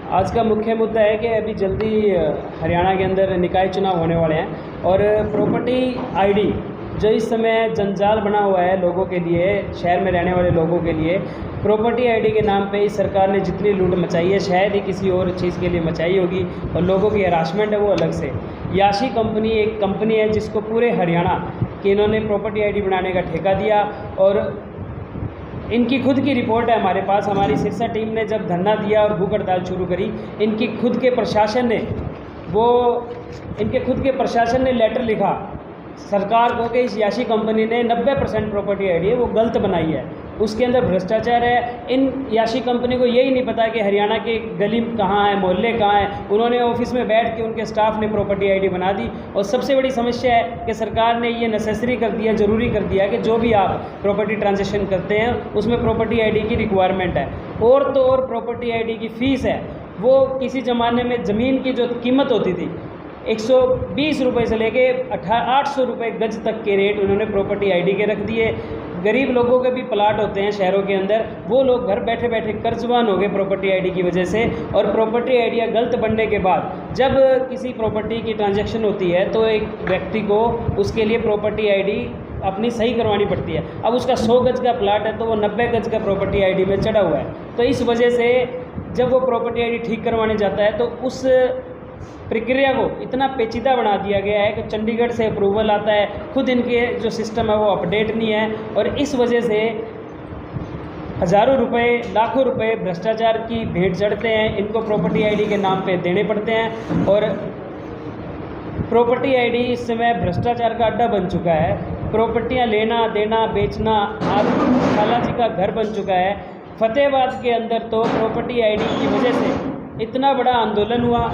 आज का मुख्य मुद्दा है कि अभी जल्दी हरियाणा के अंदर निकाय चुनाव होने वाले हैं और प्रॉपर्टी आईडी जो इस समय जंजाल बना हुआ है लोगों के लिए, शहर में रहने वाले लोगों के लिए, प्रॉपर्टी आईडी के नाम पे इस सरकार ने जितनी लूट मचाई है शायद ही किसी और चीज़ के लिए मचाई होगी। और लोगों की हरासमेंट है वो अलग से। याशी कंपनी एक कंपनी है जिसको पूरे हरियाणा की इन्होंने प्रॉपर्टी आईडी बनाने का ठेका दिया और इनकी खुद की रिपोर्ट है हमारे पास। हमारी सिरसा टीम ने जब धरना दिया और भूख हड़ताल शुरू करी, इनकी खुद के प्रशासन ने लेटर लिखा सरकार को कि इस याशी कंपनी ने 90% प्रॉपर्टी आईडी है वो गलत बनाई है, उसके अंदर भ्रष्टाचार है। इन याशी कंपनी को यही नहीं पता कि हरियाणा के गली कहाँ है, मोहल्ले कहाँ है। उन्होंने ऑफिस में बैठ के उनके स्टाफ ने प्रॉपर्टी आईडी बना दी। और सबसे बड़ी समस्या है कि सरकार ने ये नेसेसरी कर दिया, ज़रूरी कर दिया कि जो भी आप प्रॉपर्टी ट्रांजेक्शन करते हैं उसमें प्रॉपर्टी आईडी की रिक्वायरमेंट है। और तो और प्रॉपर्टी आईडी की फ़ीस है वो किसी ज़माने में ज़मीन की जो कीमत होती थी 120 रुपये से लेके 800 रुपये गज तक के रेट उन्होंने प्रॉपर्टी आईडी के रख दिए। गरीब लोगों के भी प्लाट होते हैं शहरों के अंदर, वो लोग घर बैठे बैठे कर्जवान हो गए प्रॉपर्टी आईडी की वजह से। और प्रॉपर्टी आईडिया गलत बनने के बाद जब किसी प्रॉपर्टी की ट्रांजैक्शन होती है तो एक व्यक्ति को उसके लिए प्रॉपर्टी आईडी अपनी सही करवानी पड़ती है। अब उसका 100 गज का प्लाट है तो वो 90 गज का प्रॉपर्टी आईडी में चढ़ा हुआ है। तो इस वजह से जब वो प्रॉपर्टी आईडी ठीक करवाने जाता है तो उस प्रक्रिया को इतना पेचीदा बना दिया गया है कि चंडीगढ़ से अप्रूवल आता है, खुद इनके जो सिस्टम है वो अपडेट नहीं है। और इस वजह से हज़ारों रुपए, लाखों रुपए भ्रष्टाचार की भेंट चढ़ते हैं, इनको प्रॉपर्टी आईडी के नाम पे देने पड़ते हैं। और प्रॉपर्टी आईडी इस समय भ्रष्टाचार का अड्डा बन चुका है। प्रॉपर्टियां लेना देना बेचना आज खाला जी का घर बन चुका है। फतेहाबाद के अंदर तो प्रॉपर्टी आईडी की वजह से इतना बड़ा आंदोलन हुआ,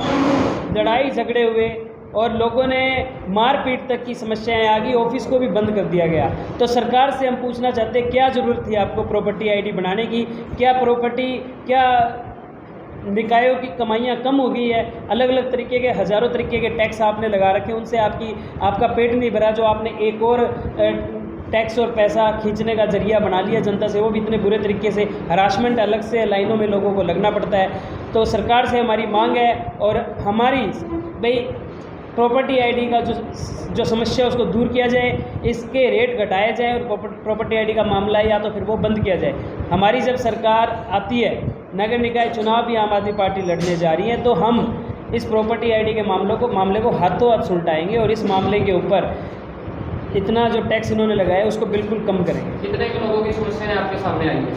लड़ाई झगड़े हुए और लोगों ने मारपीट तक की समस्याएं आ गई, ऑफिस को भी बंद कर दिया गया। तो सरकार से हम पूछना चाहते हैं क्या ज़रूरत थी आपको प्रॉपर्टी आईडी बनाने की? क्या निकायों की कमाइयाँ कम हो गई है? अलग अलग तरीके के हज़ारों तरीके के टैक्स आपने लगा रखे, उनसे आपका पेट नहीं भरा, जो आपने एक और टैक्स और पैसा खींचने का जरिया बना लिया जनता से, वो भी इतने बुरे तरीके से। हरासमेंट अलग से, लाइनों में लोगों को लगना पड़ता है। तो सरकार से हमारी मांग है और हमारी भाई प्रॉपर्टी आईडी का जो समस्या है उसको दूर किया जाए, इसके रेट घटाए जाए और प्रॉपर्टी आईडी का मामला है या तो फिर वो बंद किया जाए। हमारी जब सरकार आती है, नगर निकाय चुनाव भी आम आदमी पार्टी लड़ने जा रही है, तो हम इस प्रॉपर्टी आईडी के मामले को हाथों हाथ सुलटाएंगे और इस मामले के ऊपर इतना जो टैक्स इन्होंने लगाया उसको बिल्कुल कम करेंगे। कितने के लोगों की समस्याएं आपके सामने आई हैं?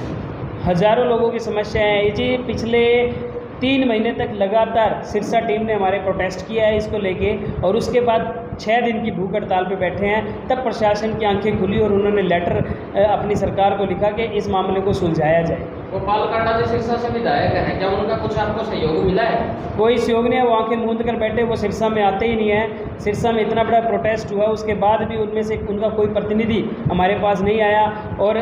हज़ारों लोगों की समस्याएं हैं जी। पिछले 3 महीने तक लगातार सिरसा टीम ने हमारे प्रोटेस्ट किया है इसको लेके, और उसके बाद 6 दिन की भूख हड़ताल पे बैठे हैं। तब प्रशासन की आंखें खुली और उन्होंने लेटर अपनी सरकार को लिखा कि इस मामले को सुलझाया जाए। गोपाल कांडा जो सिरसा से विधायक है, क्या उनका कुछ आपको सहयोग मिला है? कोई सहयोग नहीं है, वो आंखें मूंद कर बैठे, वो सिरसा में आते ही नहीं है। सिरसा में इतना बड़ा प्रोटेस्ट हुआ, उसके बाद भी उनमें से उनका कोई प्रतिनिधि हमारे पास नहीं आया। और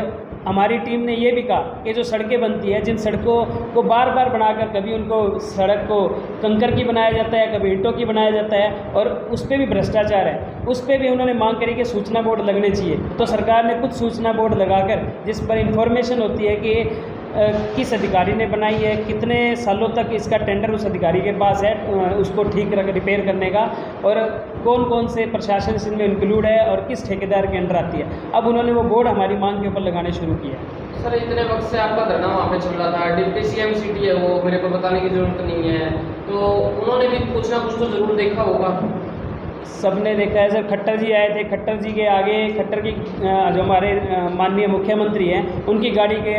हमारी टीम ने ये भी कहा कि जो सड़कें बनती हैं, जिन सड़कों को बार बार बनाकर कभी उनको सड़क को कंकर की बनाया जाता है, कभी ईंटों की बनाया जाता है और उस पर भी भ्रष्टाचार है, उस पर भी उन्होंने मांग करी कि सूचना बोर्ड लगने चाहिए। तो सरकार ने कुछ सूचना बोर्ड लगाकर जिस पर इंफॉर्मेशन होती है कि किस अधिकारी ने बनाई है, कितने सालों तक इसका टेंडर उस अधिकारी के पास है उसको ठीक रिपेयर करने का, और कौन कौन से प्रशासन इसमें इंक्लूड है और किस ठेकेदार के अंडर आती है। अब उन्होंने वो बोर्ड हमारी मांग के ऊपर लगाने शुरू किया। सर, इतने वक्त से आपका धरना वहाँ पे चल रहा था, डिप्टी सीएम सिटी है वो, मेरे को बताने की ज़रूरत नहीं है, तो उन्होंने भी कुछ ना कुछ तो ज़रूर देखा होगा। सबने देखा है सर। खट्टर जी आए थे, खट्टर जी के आगे खट्टर की जो हमारे माननीय मुख्यमंत्री हैं उनकी गाड़ी के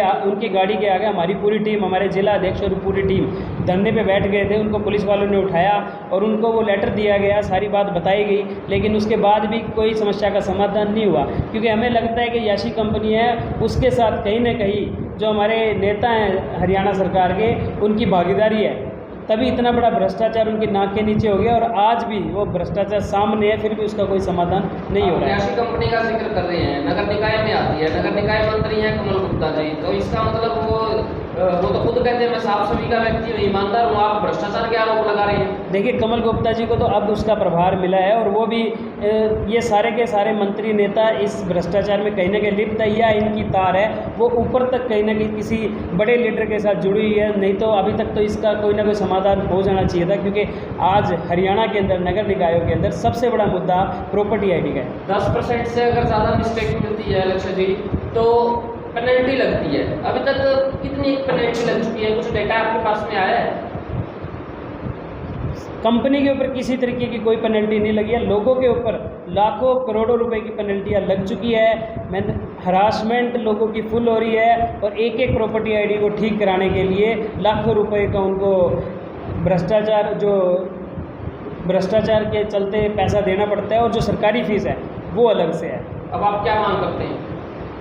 आगे हमारी पूरी टीम, हमारे जिला अध्यक्ष और पूरी टीम धरने पे बैठ गए थे। उनको पुलिस वालों ने उठाया और उनको वो लेटर दिया गया, सारी बात बताई गई, लेकिन उसके बाद भी कोई समस्या का समाधान नहीं हुआ। क्योंकि हमें लगता है कि याशी कंपनी है, उसके साथ कहीं ना कहीं जो हमारे नेता हैं हरियाणा सरकार के, उनकी भागीदारी है, तभी इतना बड़ा भ्रष्टाचार उनकी नाक के नीचे हो गया। और आज भी वो भ्रष्टाचार सामने है, फिर भी उसका कोई समाधान नहीं हो रहा है। याशी कंपनी का जिक्र कर रहे हैं, नगर निकाय में आती है, नगर निकाय मंत्री हैं कमल गुप्ता जी, तो इसका मतलब वो वो तो खुद कहते हैं मैं साफ सभी का व्यक्ति हूँ, ईमानदार हूँ, आप भ्रष्टाचार के आरोप लगा रहे हैं। देखिए, कमल गुप्ता जी को तो अब उसका प्रभार मिला है और वो भी ये सारे के सारे मंत्री नेता इस भ्रष्टाचार में कहीं ना कहीं लिप्त है, या इनकी तार है वो ऊपर तक कहीं ना कहीं किसी बड़े लीडर के साथ जुड़ी हुई है। नहीं तो अभी तक तो इसका कोई ना कोई समाधान हो जाना चाहिए था, क्योंकि आज हरियाणा के अंदर नगर निकायों के अंदर सबसे बड़ा मुद्दा प्रॉपर्टी आईडी का है। 10% से अगर ज़्यादा मिस्टेक मिलती है लक्ष्य जी तो पेनल्टी लगती है। अभी तक कितनी पेनल्टी लग चुकी है, कुछ डेटा आपके पास में आया है? कंपनी के ऊपर किसी तरीके की कोई पेनल्टी नहीं लगी है, लोगों के ऊपर लाखों करोड़ों रुपए की पेनल्टियाँ लग चुकी है। मैंने हरासमेंट लोगों की फुल हो रही है और एक एक प्रॉपर्टी आईडी को ठीक कराने के लिए लाखों रुपए का उनको भ्रष्टाचार के चलते पैसा देना पड़ता है, और जो सरकारी फीस है वो अलग से है। अब आप क्या मांग करते हैं?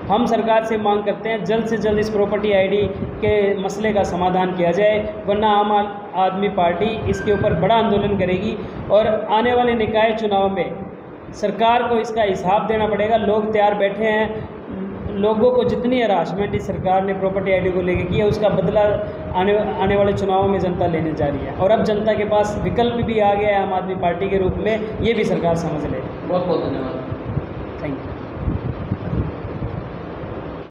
हम सरकार से मांग करते हैं जल्द से जल्द इस प्रॉपर्टी आईडी के मसले का समाधान किया जाए, वरना आम आदमी पार्टी इसके ऊपर बड़ा आंदोलन करेगी और आने वाले निकाय चुनाव में सरकार को इसका हिसाब देना पड़ेगा। लोग तैयार बैठे हैं, लोगों को जितनी हरासमेंट इस सरकार ने प्रॉपर्टी आईडी को लेकर की है उसका बदला आने वाले चुनावों में जनता लेने जा रही है, और अब जनता के पास विकल्प भी आ गया है आम आदमी पार्टी के रूप में, ये भी सरकार समझ ले। बहुत बहुत धन्यवाद। Thank you.